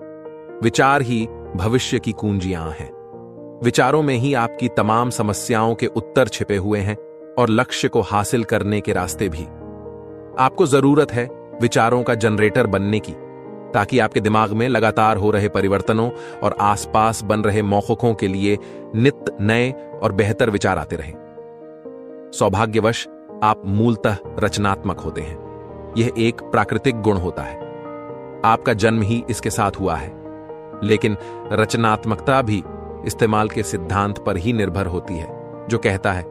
[SPEAKER 1] विचार ही भविष्य की कुंजियां हैं। विचारों में ही आपकी तमाम समस्याओं के उत्तर छिपे हुए हैं और लक्ष्य को हासिल करने के रास्ते भी। आपको जरूरत है विचारों का जनरेटर बनने की, ताकि आपके दिमाग में लगातार हो रहे परिवर्तनों और आसपास बन रहे मौकों के लिए नित्य नए और बेहतर विचार आते रहें। सौभाग्यवश आप मूलतः रचनात्मक होते हैं। यह एक प्राकृतिक गुण होता है। आपका जन्म ही इसके साथ हुआ है। लेकिन रचनात्मकता भी इस्तेमाल के सिद्धांत पर ही निर्भर होती है, जो कहता है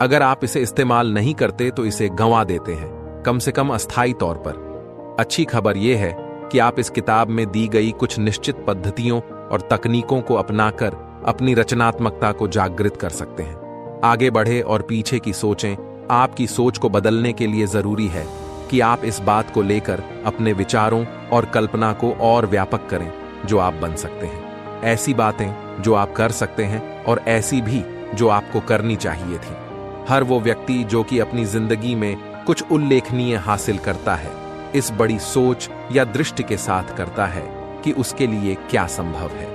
[SPEAKER 1] अगर आप इसे इस्तेमाल नहीं करते तो इसे गंवा देते हैं, कम से कम अस्थायी तौर पर। अच्छी खबर यह है कि आप इस किताब में दी गई कुछ निश्चित पद्धतियों और तकनीकों को अपनाकर अपनी रचनात्मकता को जागृत कर सकते हैं। आगे बढ़े और पीछे की सोचें। आपकी सोच को बदलने के लिए जरूरी है कि आप इस बात को लेकर अपने विचारों और कल्पना को और व्यापक करें जो आप बन सकते हैं। ऐसी बातें जो आप कर सकते हैं और ऐसी भी जो आपको करनी चाहिए थी। हर वो व्यक्ति जो कि अपनी जिंदगी में कुछ उल्लेखनीय हासिल करता है, इस बड़ी सोच या दृष्टि के साथ करता है कि उसके लिए क्या संभव है।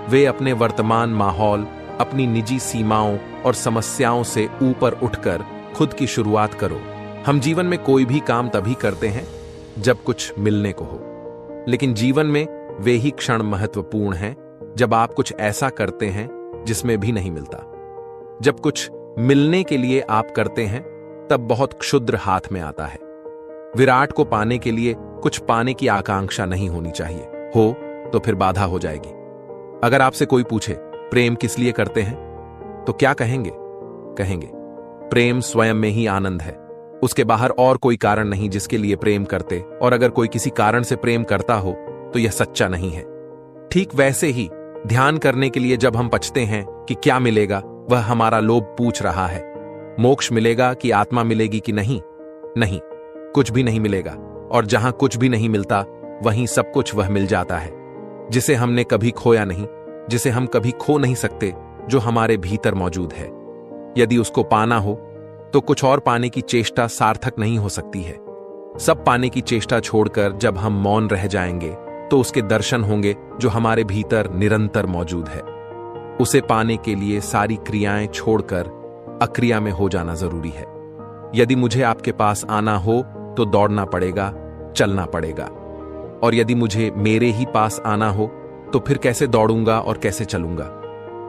[SPEAKER 1] वे अपने वर्तमान माहौल, अपनी निजी सीमाओं और समस्याओं से ऊपर उठकर खुद की शुरुआत करो। हम जीवन में कोई भी काम तभी करते हैं जब कुछ मिलने को हो, लेकिन जीवन में वे ही क्षण महत्वपूर्ण हैं जब आप कुछ ऐसा करते हैं जिसमें भी नहीं मिलता। जब कुछ मिलने के लिए आप करते हैं तब बहुत क्षुद्र हाथ में आता है। विराट को पाने के लिए कुछ पाने की आकांक्षा नहीं होनी चाहिए, हो तो फिर बाधा हो जाएगी। अगर आपसे कोई पूछे प्रेम किस लिए करते हैं, तो क्या कहेंगे? कहेंगे प्रेम स्वयं में ही आनंद है, उसके बाहर और कोई कारण नहीं जिसके लिए प्रेम करते, और अगर कोई किसी कारण से प्रेम करता हो तो यह सच्चा नहीं है। ठीक वैसे ही ध्यान करने के लिए जब हम पछते हैं कि क्या मिलेगा, वह हमारा लोभ पूछ रहा है। मोक्ष मिलेगा कि आत्मा मिलेगी कि नहीं? नहीं, कुछ भी नहीं मिलेगा, और जहां कुछ भी नहीं मिलता वहीं सब कुछ वह मिल जाता है जिसे हमने कभी खोया नहीं, जिसे हम कभी खो नहीं सकते, जो हमारे भीतर मौजूद है। यदि उसको पाना हो तो कुछ और पाने की चेष्टा सार्थक नहीं हो सकती है। सब पाने की चेष्टा छोड़कर जब हम मौन रह जाएंगे तो उसके दर्शन होंगे जो हमारे भीतर निरंतर मौजूद है। उसे पाने के लिए सारी क्रियाएं छोड़कर अक्रिया में हो जाना जरूरी है। यदि मुझे आपके पास आना हो तो दौड़ना पड़ेगा, चलना पड़ेगा, और यदि मुझे मेरे ही पास आना हो तो फिर कैसे दौड़ूंगा और कैसे चलूंगा?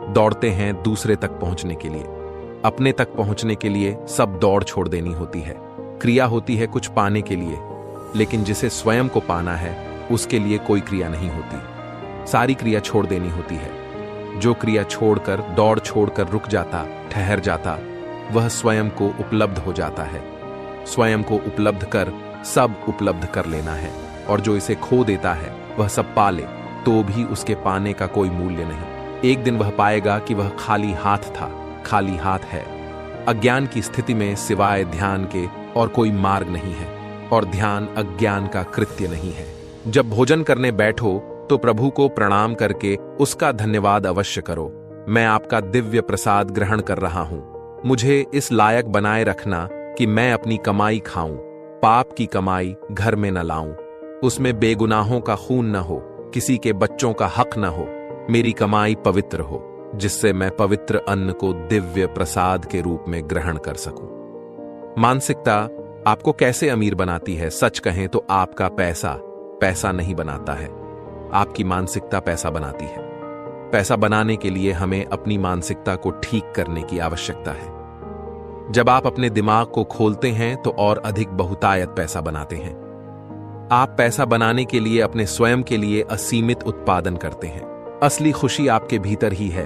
[SPEAKER 1] दौड़ते हैं दूसरे तक पहुंचने के लिए, अपने तक पहुंचने के लिए सब दौड़ छोड़ देनी होती है। क्रिया होती है कुछ पाने के लिए, लेकिन जिसे स्वयं को पाना है उसके लिए कोई क्रिया नहीं होती, सारी क्रिया छोड़ देनी होती है। जो क्रिया छोड़कर, दौड़ छोड़कर रुक जाता, ठहर जाता, वह स्वयं को उपलब्ध हो जाता है। स्वयं को उपलब्ध कर सब उपलब्ध कर लेना है, और जो इसे खो देता है वह सब पा ले तो भी उसके पाने का कोई मूल्य नहीं। एक दिन वह पाएगा कि वह खाली हाथ था, खाली हाथ है। अज्ञान की स्थिति में सिवाय ध्यान के और कोई मार्ग नहीं है, और ध्यान अज्ञान का कृत्य नहीं है। जब भोजन करने बैठो तो प्रभु को प्रणाम करके उसका धन्यवाद अवश्य करो। मैं आपका दिव्य प्रसाद ग्रहण कर रहा हूं, मुझे इस लायक बनाए रखना कि मैं अपनी कमाई खाऊं, पाप की कमाई घर में न लाऊं, उसमें बेगुनाहों का खून न हो, किसी के बच्चों का हक न हो, मेरी कमाई पवित्र हो, जिससे मैं पवित्र अन्न को दिव्य प्रसाद के रूप में ग्रहण कर सकूं। मानसिकता आपको कैसे अमीर बनाती है? सच कहें तो आपका पैसा नहीं बनाता है, आपकी मानसिकता पैसा बनाती है। पैसा बनाने के लिए हमें अपनी मानसिकता को ठीक करने की आवश्यकता है। जब आप अपने दिमाग को खोलते हैं तो और अधिक बहुतायत पैसा बनाते हैं। आप पैसा बनाने के लिए अपने स्वयं के लिए असीमित उत्पादन करते हैं। असली खुशी आपके भीतर ही है।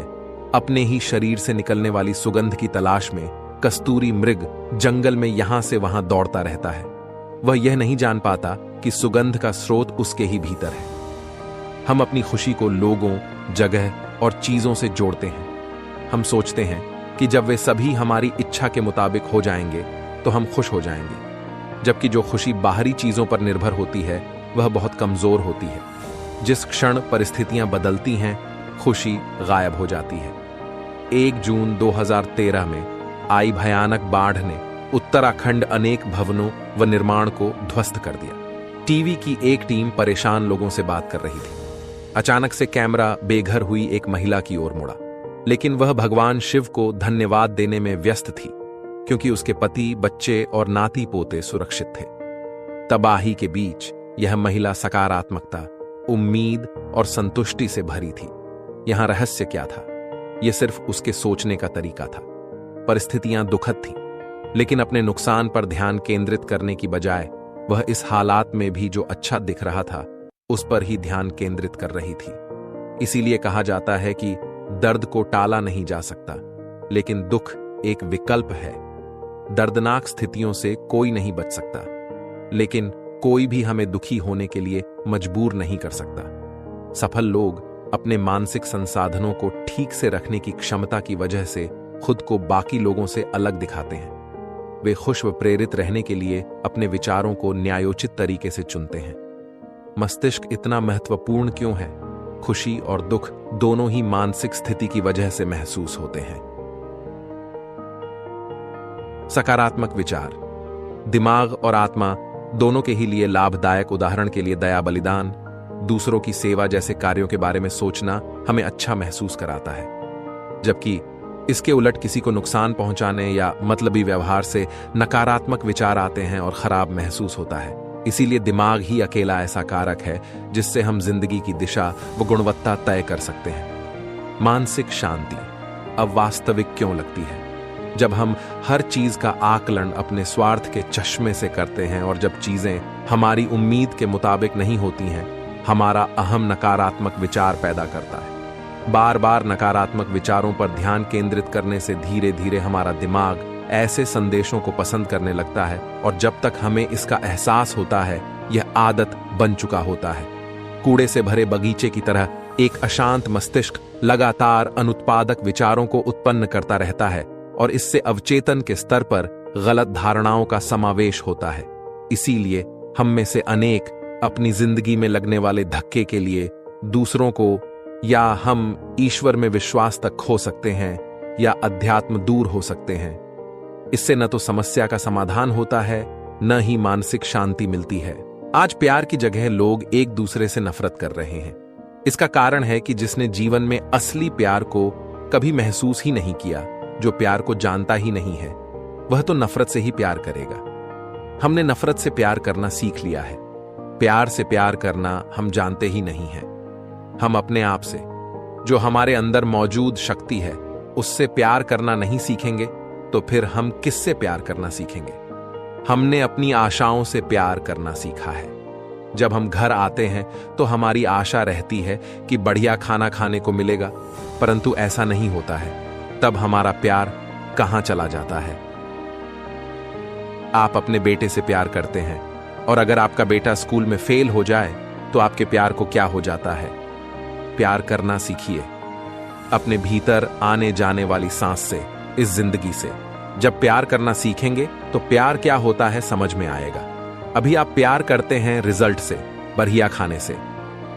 [SPEAKER 1] अपने ही शरीर से निकलने वाली सुगंध की तलाश में कस्तूरी मृग जंगल में यहां से वहां दौड़ता रहता है। वह यह नहीं जान पाता कि सुगंध का स्रोत उसके ही भीतर है। हम अपनी खुशी को लोगों, जगह और चीजों से जोड़ते हैं। हम सोचते हैं कि जब वे सभी हमारी इच्छा के मुताबिक हो जाएंगे तो हम खुश हो जाएंगे, जबकि जो खुशी बाहरी चीजों पर निर्भर होती है वह बहुत कमजोर होती है। जिस क्षण परिस्थितियां बदलती हैं, खुशी गायब हो जाती है। 1 जून 2013 में आई भयानक बाढ़ ने उत्तराखंड अनेक भवनों व निर्माण को ध्वस्त कर दिया। टीवी की एक टीम परेशान लोगों से बात कर रही थी। अचानक से कैमरा बेघर हुई एक महिला की ओर मुड़ा, लेकिन वह भगवान शिव को धन्यवाद देने में व्यस्त थी, क्योंकि उसके पति, बच्चे और नाती पोते सुरक्षित थे। तबाही के बीच यह महिला सकारात्मकता, उम्मीद और संतुष्टि से भरी थी। यहां रहस्य क्या था? यह सिर्फ उसके सोचने का तरीका था। परिस्थितियां दुखद थीं, लेकिन अपने नुकसान पर ध्यान केंद्रित करने की बजाय वह इस हालात में भी जो अच्छा दिख रहा था उस पर ही ध्यान केंद्रित कर रही थी। इसीलिए कहा जाता है कि दर्द को टाला नहीं जा सकता, लेकिन दुख एक विकल्प है। दर्दनाक स्थितियों से कोई नहीं बच सकता, लेकिन कोई भी हमें दुखी होने के लिए मजबूर नहीं कर सकता। सफल लोग अपने मानसिक संसाधनों को ठीक से रखने की क्षमता की वजह से खुद को बाकी लोगों से अलग दिखाते हैं। वे खुश व प्रेरित रहने के लिए अपने विचारों को न्यायोचित तरीके से चुनते हैं। मस्तिष्क इतना महत्वपूर्ण क्यों है? खुशी और दुख दोनों ही मानसिक स्थिति की वजह से महसूस होते हैं। सकारात्मक विचार दिमाग और आत्मा दोनों के ही लिए लाभदायक। उदाहरण के लिए दया, बलिदान, दूसरों की सेवा जैसे कार्यों के बारे में सोचना हमें अच्छा महसूस कराता है, जबकि इसके उलट किसी को नुकसान पहुंचाने या मतलबी व्यवहार से नकारात्मक विचार आते हैं और खराब महसूस होता है। इसीलिए दिमाग ही अकेला ऐसा कारक है जिससे हम जिंदगी की दिशा व गुणवत्ता तय कर सकते हैं। मानसिक शांति अब वास्तविक क्यों लगती है? जब हम हर चीज का आकलन अपने स्वार्थ के चश्मे से करते हैं और जब चीजें हमारी उम्मीद के मुताबिक नहीं होती हैं, हमारा अहम नकारात्मक विचार पैदा करता है। बार बार नकारात्मक विचारों पर ध्यान केंद्रित करने से धीरे धीरे हमारा दिमाग ऐसे संदेशों को पसंद करने लगता है और जब तक हमें इसका एहसास होता है, यह आदत बन चुका होता है। कूड़े से भरे बगीचे की तरह एक अशांत मस्तिष्क लगातार अनुत्पादक विचारों को उत्पन्न करता रहता है और इससे अवचेतन के स्तर पर गलत धारणाओं का समावेश होता है। इसीलिए हम में से अनेक अपनी जिंदगी में लगने वाले धक्के के लिए दूसरों को या हम ईश्वर में विश्वास तक खो सकते हैं या अध्यात्म दूर हो सकते हैं। इससे न तो समस्या का समाधान होता है, न ही मानसिक शांति मिलती है। आज प्यार की जगह लोग एक दूसरे से नफरत कर रहे हैं। इसका कारण है कि जिसने जीवन में असली प्यार को कभी महसूस ही नहीं किया, जो प्यार को जानता ही नहीं है, वह तो नफरत से ही प्यार करेगा। हमने नफरत से प्यार करना सीख लिया है। प्यार से प्यार करना हम जानते ही नहीं है। हम अपने आप से, जो हमारे अंदर मौजूद शक्ति है, उससे प्यार करना नहीं सीखेंगे तो फिर हम किससे प्यार करना सीखेंगे? हमने अपनी आशाओं से प्यार करना सीखा है। जब हम घर आते हैं तो हमारी आशा रहती है कि बढ़िया खाना खाने को मिलेगा, परंतु ऐसा नहीं होता है। तब हमारा प्यार कहां चला जाता है? आप अपने बेटे से प्यार करते हैं और अगर आपका बेटा स्कूल में फेल हो जाए तो आपके प्यार को क्या हो जाता है? प्यार करना सीखिए अपने भीतर आने जाने वाली सांस से, इस जिंदगी से। जब प्यार करना सीखेंगे तो प्यार क्या होता है समझ में आएगा। अभी आप प्यार करते हैं रिजल्ट से, बढ़िया खाने से।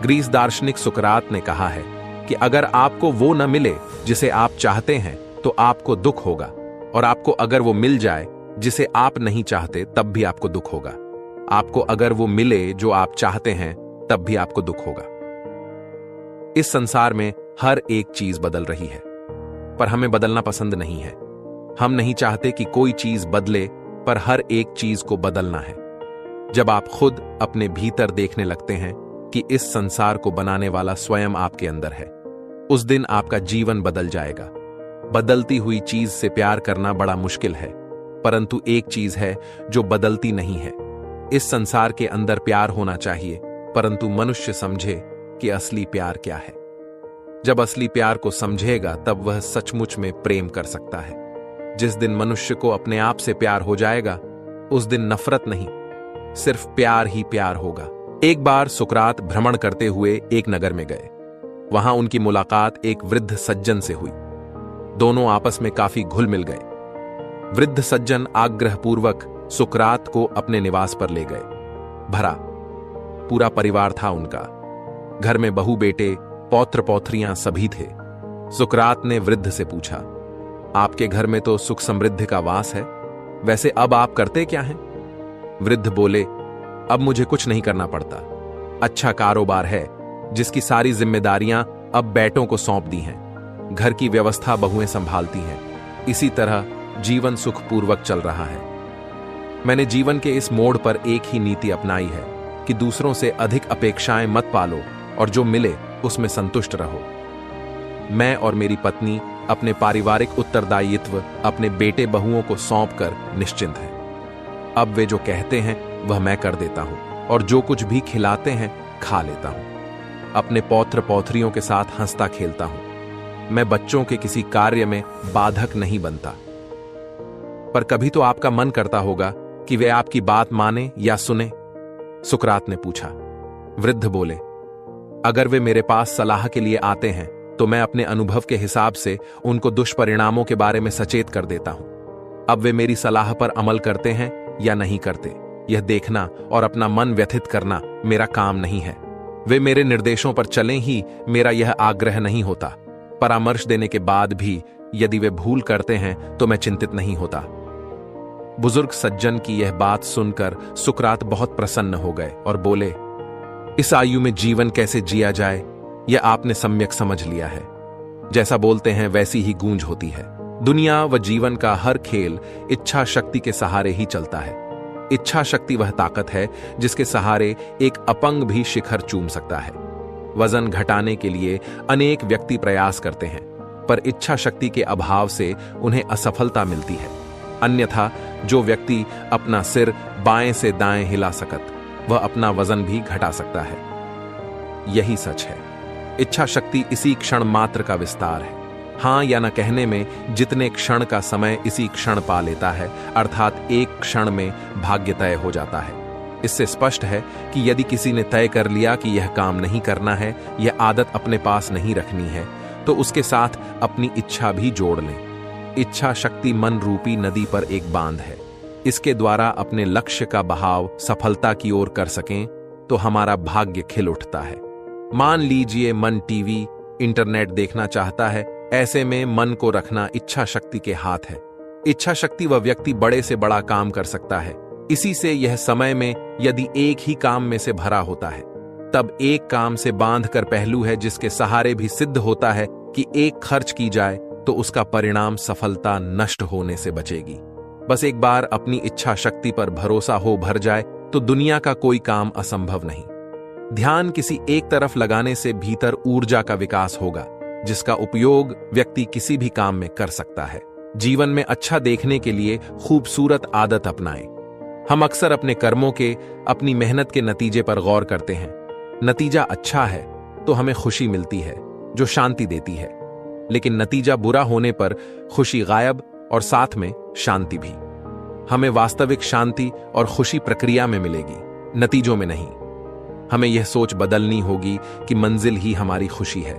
[SPEAKER 1] ग्रीस दार्शनिक सुकरात ने कहा है कि अगर आपको वो न मिले जिसे आप चाहते हैं तो आपको दुख होगा, और आपको अगर वो मिल जाए जिसे आप नहीं चाहते तब भी आपको दुख होगा। आपको अगर वो मिले जो आप चाहते हैं तब भी आपको दुख होगा। इस संसार में हर एक चीज बदल रही है, पर हमें बदलना पसंद नहीं है। हम नहीं चाहते कि कोई चीज बदले, पर हर एक चीज को बदलना है। जब आप खुद अपने भीतर देखने लगते हैं कि इस संसार को बनाने वाला स्वयं आपके अंदर है, उस दिन आपका जीवन बदल जाएगा। बदलती हुई चीज से प्यार करना बड़ा मुश्किल है, परंतु एक चीज है जो बदलती नहीं है। इस संसार के अंदर प्यार होना चाहिए, परंतु मनुष्य समझे कि असली प्यार क्या है। जब असली प्यार को समझेगा तब वह सचमुच में प्रेम कर सकता है। जिस दिन मनुष्य को अपने आप से प्यार हो जाएगा, उस दिन नफरत नहीं, सिर्फ प्यार ही प्यार होगा। एक बार सुकरात भ्रमण करते हुए एक नगर में गए। वहां उनकी मुलाकात एक वृद्ध सज्जन से हुई। दोनों आपस में काफी घुल मिल गए। वृद्ध सज्जन आग्रहपूर्वक सुकरात को अपने निवास पर ले गए। भरा पूरा परिवार था उनका। घर में बहू, बेटे, पौत्र पौत्रियां सभी थे। सुकरात ने वृद्ध से पूछा, आपके घर में तो सुख समृद्धि का वास है, वैसे अब आप करते क्या हैं? वृद्ध बोले, अब मुझे कुछ नहीं करना पड़ता। अच्छा कारोबार है जिसकी सारी जिम्मेदारियां अब बेटों को सौंप दी हैं। घर की व्यवस्था बहुएं संभालती हैं। इसी तरह जीवन सुखपूर्वक चल रहा है। मैंने जीवन के इस मोड़ पर एक ही नीति अपनाई है कि दूसरों से अधिक अपेक्षाएं मत पालो और जो मिले उसमें संतुष्ट रहो। मैं और मेरी पत्नी अपने पारिवारिक उत्तरदायित्व अपने बेटे बहुओं को सौंपकर निश्चिंत हैं। अब वे जो कहते हैं वह मैं कर देता हूं और जो कुछ भी खिलाते हैं खा लेता हूं। अपने पौत्र पौत्रियों के साथ हंसता खेलता हूं। मैं बच्चों के किसी कार्य में बाधक नहीं बनता। पर कभी तो आपका मन करता होगा कि वे आपकी बात माने या सुने? सुकरात ने पूछा। वृद्ध बोले, अगर वे मेरे पास सलाह के लिए आते हैं तो मैं अपने अनुभव के हिसाब से उनको दुष्परिणामों के बारे में सचेत कर देता हूं। अब वे मेरी सलाह पर अमल करते हैं या नहीं करते, यह देखना और अपना मन व्यथित करना मेरा काम नहीं है। वे मेरे निर्देशों पर चलें ही मेरा यह आग्रह नहीं होता। परामर्श देने के बाद भी यदि वे भूल करते हैं तो मैं चिंतित नहीं होता। बुजुर्ग सज्जन की यह बात सुनकर सुकरात बहुत प्रसन्न हो गए और बोले, इस आयु में जीवन कैसे जिया जाए यह आपने सम्यक समझ लिया है। जैसा बोलते हैं वैसी ही गूंज होती है। दुनिया व जीवन का हर खेल इच्छा शक्ति के सहारे ही चलता है। इच्छा शक्ति वह ताकत है जिसके सहारे एक अपंग भी शिखर चूम सकता है। वजन घटाने के लिए अनेक व्यक्ति प्रयास करते हैं, पर इच्छा शक्ति के अभाव से उन्हें असफलता मिलती है। अन्यथा जो व्यक्ति अपना सिर बाएं से दाएं हिला सकत, वह अपना वजन भी घटा सकता है। यही सच है। इच्छा शक्ति इसी क्षण मात्र का विस्तार है। हां या न कहने में जितने क्षण का समय इसी क्षण पा लेता है, अर्थात एक क्षण में भाग्य तय हो जाता है। इससे स्पष्ट है कि यदि किसी ने तय कर लिया कि यह काम नहीं करना है, यह आदत अपने पास नहीं रखनी है, तो उसके साथ अपनी इच्छा भी जोड़ लें। इच्छा शक्ति मन रूपी नदी पर एक बांध है। इसके द्वारा अपने लक्ष्य का बहाव सफलता की ओर कर सकें तो हमारा भाग्य खिल उठता है। मान लीजिए मन टीवी, इंटरनेट देखना चाहता है, ऐसे में मन को रखना इच्छा शक्ति के हाथ है। इच्छा शक्ति वह व्यक्ति बड़े से बड़ा काम कर सकता है। इसी से यह समय में यदि एक ही काम में से भरा होता है, तब एक काम से बांध कर पहलू है जिसके सहारे भी सिद्ध होता है कि एक खर्च की जाए तो उसका परिणाम सफलता नष्ट होने से बचेगी। बस एक बार अपनी इच्छा शक्ति पर भरोसा हो भर जाए तो दुनिया का कोई काम असंभव नहीं। ध्यान किसी एक तरफ लगाने से भीतर ऊर्जा का विकास होगा, जिसका उपयोग व्यक्ति किसी भी काम में कर सकता है। जीवन में अच्छा देखने के लिए खूबसूरत आदत अपनाएं। हम अक्सर अपने कर्मों के, अपनी मेहनत के नतीजे पर गौर करते हैं। नतीजा अच्छा है तो हमें खुशी मिलती है, जो शांति देती है। लेकिन नतीजा बुरा होने पर खुशी गायब और साथ में शांति भी। हमें वास्तविक शांति और खुशी प्रक्रिया में मिलेगी, नतीजों में नहीं। हमें यह सोच बदलनी होगी कि मंजिल ही हमारी खुशी है।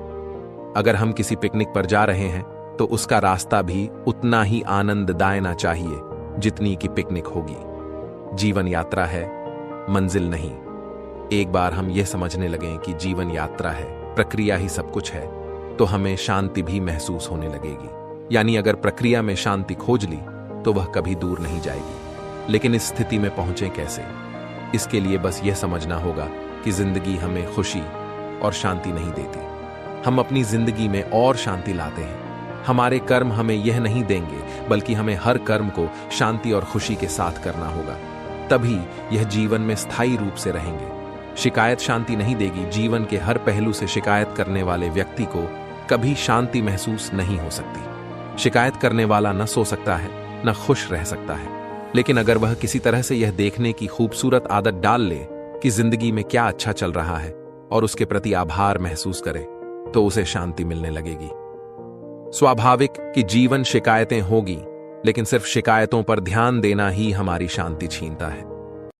[SPEAKER 1] अगर हम किसी पिकनिक पर जा रहे हैं तो उसका रास्ता भी उतना ही आनंददायक ना चाहिए जितनी कि पिकनिक होगी। जीवन यात्रा है, मंजिल नहीं। एक बार हम यह समझने लगें कि जीवन यात्रा है, प्रक्रिया ही सब कुछ है, तो हमें शांति भी महसूस होने लगेगी। यानी अगर प्रक्रिया में शांति खोज ली तो वह कभी दूर नहीं जाएगी। लेकिन इस स्थिति में पहुंचे कैसे? इसके लिए बस यह समझना होगा कि जिंदगी हमें खुशी और शांति नहीं देती, हम अपनी जिंदगी में और शांति लाते हैं। हमारे कर्म हमें यह नहीं देंगे, बल्कि हमें हर कर्म को शांति और खुशी के साथ करना होगा। तभी यह जीवन में स्थायी रूप से रहेंगे। शिकायत शांति नहीं देगी। जीवन के हर पहलू से शिकायत करने वाले व्यक्ति को कभी शांति महसूस नहीं हो सकती। शिकायत करने वाला न सो सकता है, न खुश रह सकता है। लेकिन अगर वह किसी तरह से यह देखने की खूबसूरत आदत डाल ले कि जिंदगी में क्या अच्छा चल रहा है और उसके प्रति आभार महसूस करे, तो उसे शांति मिलने लगेगी। स्वाभाविक कि जीवन शिकायतें होगी, लेकिन सिर्फ शिकायतों पर ध्यान देना ही हमारी शांति छीनता है।